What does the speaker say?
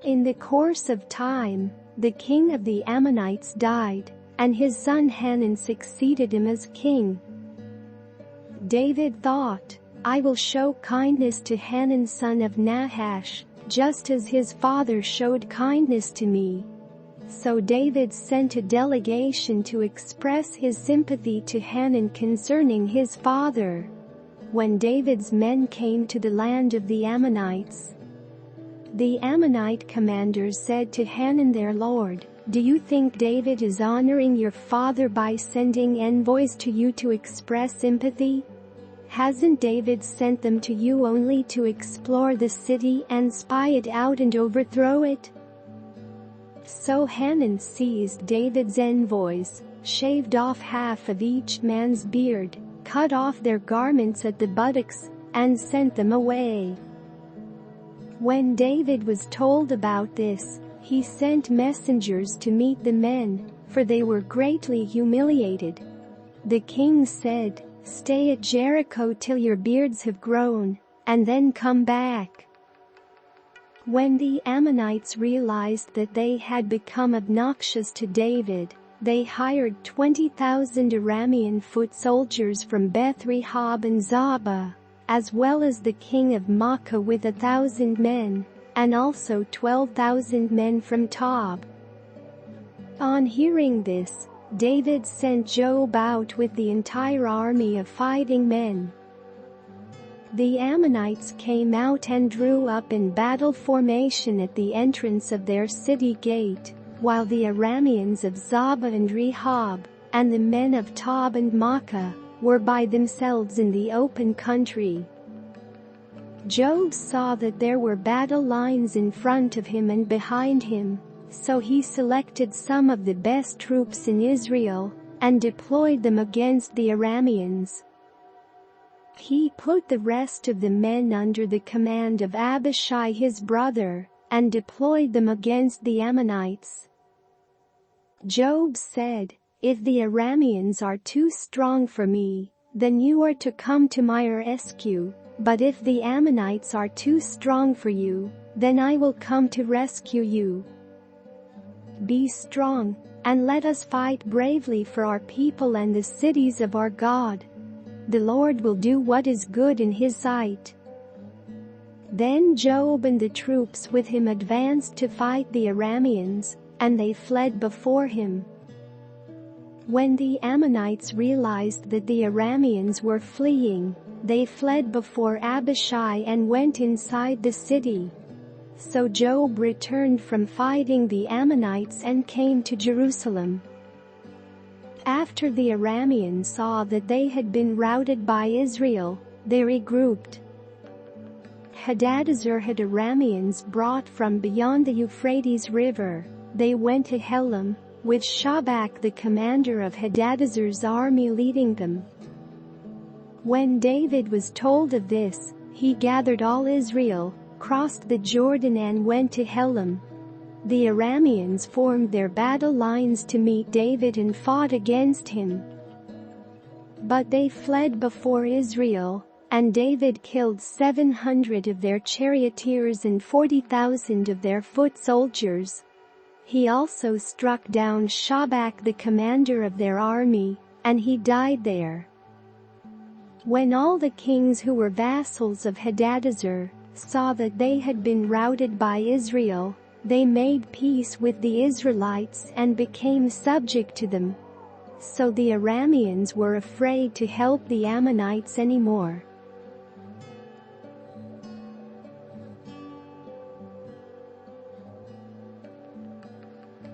In the course of time, the king of the Ammonites died, and his son Hanun succeeded him as king. David thought, "I will show kindness to Hanun son of Nahash, just as his father showed kindness to me." So David sent a delegation to express his sympathy to Hanun concerning his father. When David's men came to the land of the Ammonites, the Ammonite commanders said to Hanun their lord, "Do you think David is honoring your father by sending envoys to you to express sympathy? Hasn't David sent them to you only to explore the city and spy it out and overthrow it?" So Hanun seized David's envoys, shaved off half of each man's beard, cut off their garments at the buttocks, and sent them away. When David was told about this, he sent messengers to meet the men, for they were greatly humiliated. The king said, "Stay at Jericho till your beards have grown, and then come back." When the Ammonites realized that they had become obnoxious to David, they hired 20,000 Aramean foot soldiers from Beth Rehob and Zobah, as well as the king of Maakah with 1,000 men, and also 12,000 men from Tob. On hearing this, David sent Joab out with the entire army of fighting men. The Ammonites came out and drew up in battle formation at the entrance of their city gate, while the Arameans of Zobah and Rehob, and the men of Tob and Maakah, were by themselves in the open country. Joab saw that there were battle lines in front of him and behind him, so he selected some of the best troops in Israel, and deployed them against the Arameans. He put the rest of the men under the command of Abishai his brother, and deployed them against the Ammonites. Joab said, "If the Arameans are too strong for me, then you are to come to my rescue, but if the Ammonites are too strong for you, then I will come to rescue you. Be strong, and let us fight bravely for our people and the cities of our God. The Lord will do what is good in his sight." Then Joab and the troops with him advanced to fight the Arameans, and they fled before him. When the Ammonites realized that the Arameans were fleeing, they fled before Abishai and went inside the city. So Joab returned from fighting the Ammonites and came to Jerusalem. After the Arameans saw that they had been routed by Israel, they regrouped. Hadadezer had Arameans brought from beyond the Euphrates River. They went to Helam, with Shobak the commander of Hadadezer's army leading them. When David was told of this, he gathered all Israel, crossed the Jordan and went to Helam. The Arameans formed their battle lines to meet David and fought against him. But they fled before Israel, and David killed 700 of their charioteers and 40,000 of their foot soldiers. He also struck down Shobak the commander of their army, and he died there. When all the kings who were vassals of Hadadezer saw that they had been routed by Israel, they made peace with the Israelites and became subject to them. So the Arameans were afraid to help the Ammonites anymore.